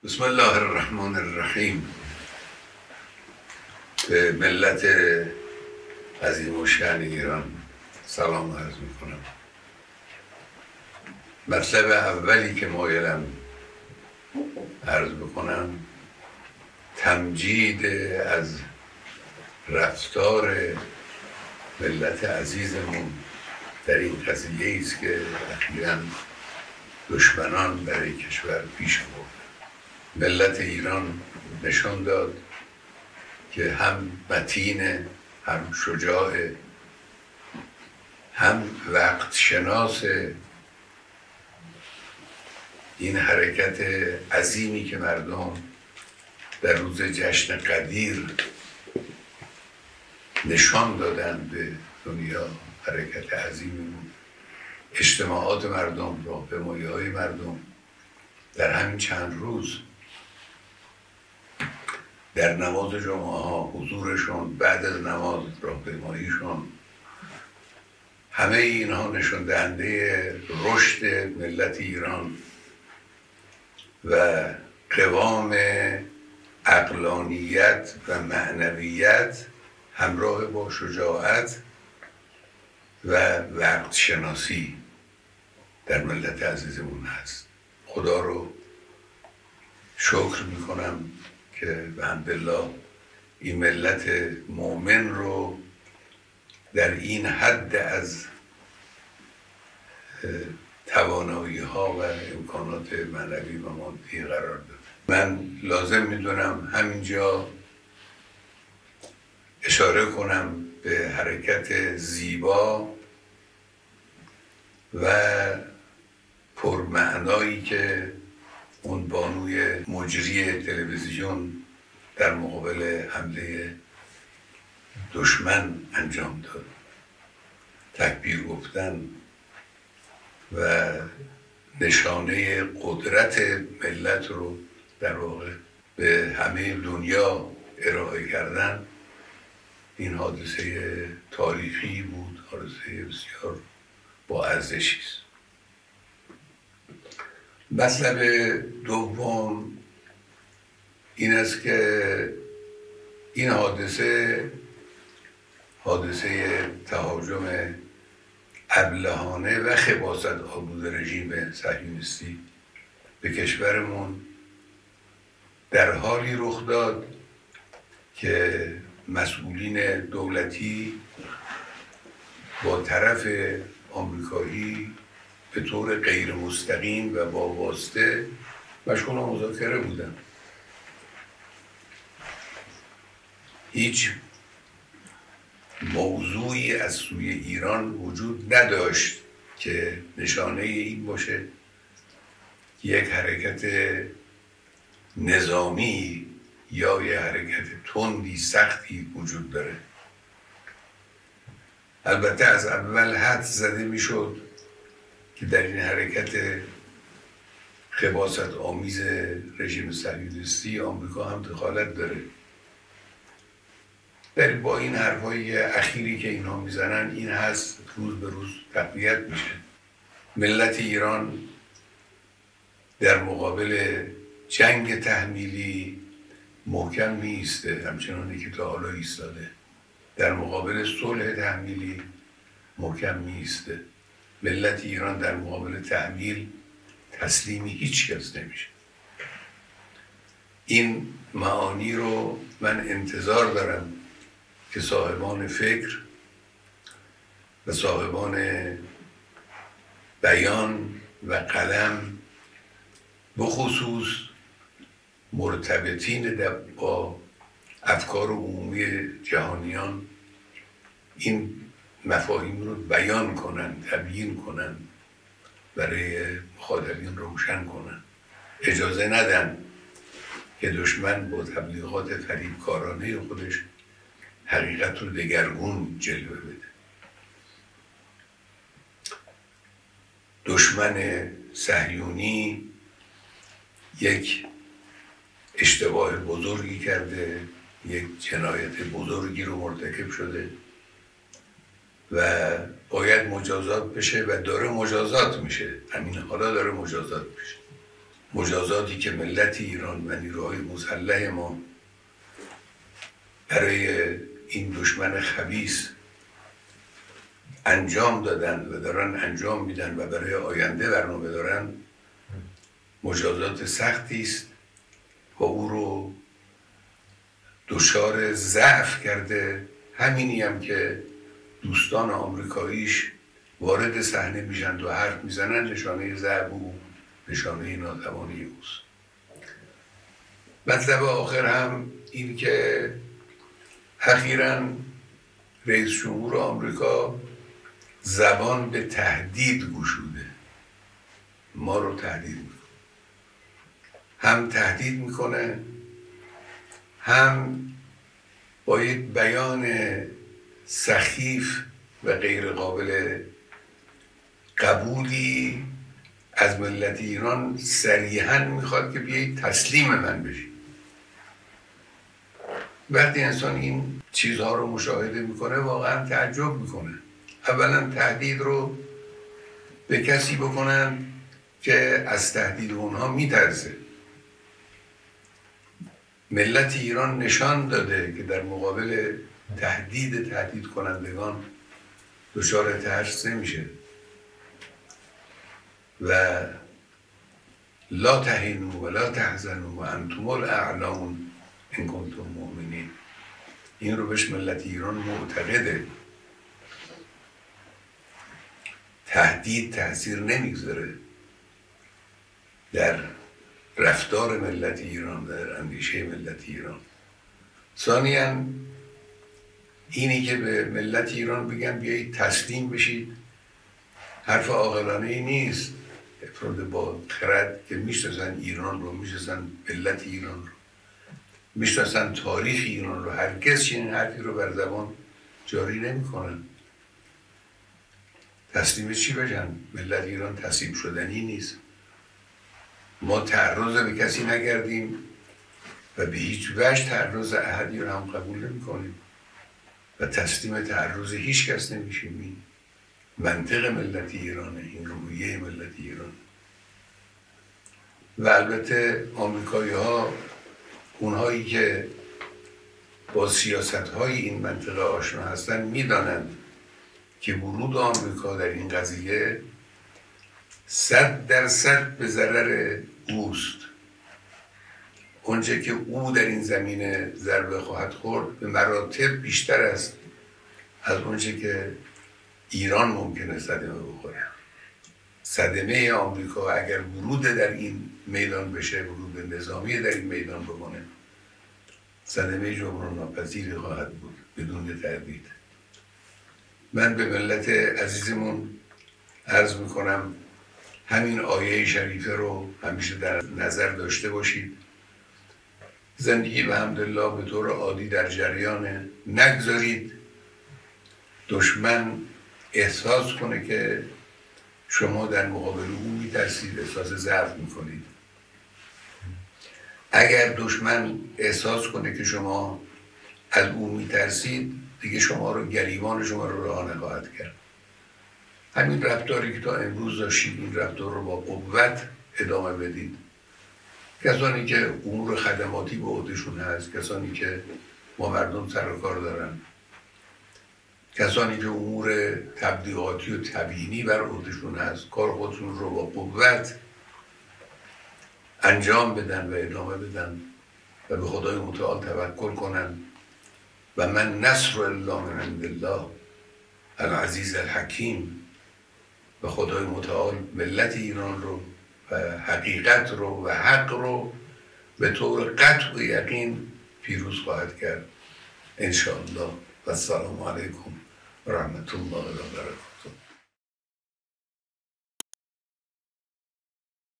بسم الله الرحمن الرحیم. به ملت عظیم و شأن ایران سلام عرض میکنم. مطلب اولی که مایلم عرض بکنم تمجید از رفتار ملت عزیزمون در این قضیه است که اخیراً دشمنان برای کشور پیش برد. ملت ایران نشان داد که هم متین، هم شجاع، هم وقت شناس. این حرکت عظیمی که مردم در روز جشن قدیر نشان دادن به دنیا، حرکت عظیمی بود. اجتماعات مردم، راهپیمایی‌های مردم در همین چند روز، در نماز جمعه ها حضورشون، بعد از نماز راهپیماییشون، همه اینها نشان دهنده رشد ملت ایران و قوام عقلانیت و معنویت همراه با شجاعت و وقت شناسی در ملت عزیزمون هست. خدا رو شکر میکنم که الحمدلله این ملت مؤمن رو در این حد از توانایی ها و امکانات معنوی و مادی قرار داد. من لازم میدونم همینجا اشاره کنم به حرکت زیبا و پرمعنایی که اون بانوی مجری تلویزیون در مقابل حمله دشمن انجام داد. تکبیر گفتن و نشانه قدرت ملت رو در واقع به همه دنیا ارائه کردن. این حادثه تاریخی بود، حادثه بسیار با ارزشی است. مطلب دوم این است که این حادثه تهاجم ابلهانه و خباثت آلود رژیم صهیونیستی به کشورمون در حالی رخ داد که مسئولین دولتی با طرف آمریکایی به طور غیر مستقیم و با واسطه مشغول مذاکره بودن. هیچ موضوعی از سوی ایران وجود نداشت که نشانه این باشه یک حرکت نظامی یا یک حرکت تندی سختی وجود داره. البته از اول حد زده میشد که در این حرکت خباثت آمیز رژیم صهیونیستی آمریکا هم دخالت داره. با این حرفای اخیری که اینها میزنن این هست روز به روز تقویت میشه. ملت ایران در مقابل جنگ تحمیلی محکم میسته، همچنانی که تا حالا ایستاده. در مقابل صلح تحمیلی محکم میسته. ملت ایران در مقابل تحمیل تسلیمی هیچ کس نمیشه. این معانی رو من انتظار دارم که صاحبان فکر و صاحبان بیان و قلم، بخصوص مرتبطین با افکار عمومی جهانیان، این مفاهیم رو بیان کنن، تبیین کنن، برای مخاطبین روشن کنن. اجازه ندن که دشمن با تبلیغات فریبکارانه خودش حقیقت رو دگرگون جلوه بده. دشمن صهیونی یک اشتباه بزرگی کرده، یک جنایت بزرگی رو مرتکب شده و باید مجازات بشه و داره مجازات میشه. همین حالا داره مجازات میشه. مجازاتی که ملت ایران و نیروهای مسلح ما برای این دشمن خبیث انجام دادن و دارن انجام میدن و برای آینده برنامه دارن مجازات سختی است و او رو دچار ضعف کرده. همینی هم که دوستان آمریکاییش وارد صحنه میشن و حرف میزنن نشانه ضعف و نشانه ناتوانی اوست. مطلب آخر هم این که اخیراً رئیس جمهور آمریکا زبان به تهدید گشوده، ما رو تهدید میکنه، هم تهدید میکنه هم با یک بیان سخیف و غیر قابل قبولی از ملت ایران صریحاً میخواد که بیایید تسلیم من بشید. وقتی انسان این چیزها رو مشاهده میکنه واقعا تعجب میکنه. اولا تهدید رو به کسی بکنن که از تهدید اونها میترسه. ملت ایران نشان داده که در مقابل تهدید کنندگان دچار ترس نمیشه و لا تهینوا و لا تحزنوا و انتم الاعلون ان کنتم مؤمنین. این رو بهش ملت ایران معتقده. تهدید تأثیر نمیگذاره در رفتار ملت ایران، در اندیشه ملت ایران. ثانیاً اینی که به ملت ایران بگن بیایید تسلیم بشید حرف عاقلانه ای نیست. افراد با خرد که میشناسن ایران رو، میشناسن ملت ایران رو، میشناسن تاریخ ایران رو، هرگز چنین حرفی رو بر زبان جاری نمیکنن. تسلیم چی بشن؟ ملت ایران تسلیم شدنی نیست. ما تعرض به کسی نکردیم و به هیچ وجه تعرض احدی رو هم قبول نمی کنیم و تسلیم تعرض هیچ کس نمیشیم. این منطق ملت ایرانه، این روحیه ملت ایران. و البته آمریکایی ها، اونهایی که با سیاست های این منطقه آشنا هستن، میدانند که ورود آمریکا در این قضیه 100% به ضرر اوست. اونچه که او در این زمینه ضربه خواهد خورد به مراتب بیشتر است از اونچه که ایران ممکنه صدمه بخوره. صدمه آمریکا اگر ورود در این میدان بشه، ورود نظامی در این میدان بکنه، صدمه جبران ناپذیری خواهد بود بدون تردید. من به ملت عزیزمون عرض میکنم همین آیه شریفه رو همیشه در نظر داشته باشید. زندگی به حمدالله به طور عادی در جریانه. نگذارید دشمن احساس کنه که شما در مقابل او میترسید، احساس ضعف میکنید. اگر دشمن احساس کنه که شما از او میترسید، دیگه شما رو، گریبان شما رو رها نخواهد کرد. همین رفتاری که تا امروز داشتید، این رفتار رو با قوت ادامه بدید. کسانی که امور خدماتی به عهدهشون هست، کسانی که با مردم سر و کار دارن، کسانی که امور تبلیغاتی و تبیینی بر عهدهشون هست، کار خودشون رو با قوت انجام بدن و ادامه بدن و به خدای متعال توکل کنن. و من نصر الا من عند الله العزیز الحکیم. و خدای متعال ملت ایران رو و حقیقت رو و حق رو به طور قطع و یقین پیروز خواهد کرد انشاءالله. و السلام علیکم و رحمت الله و برکاته.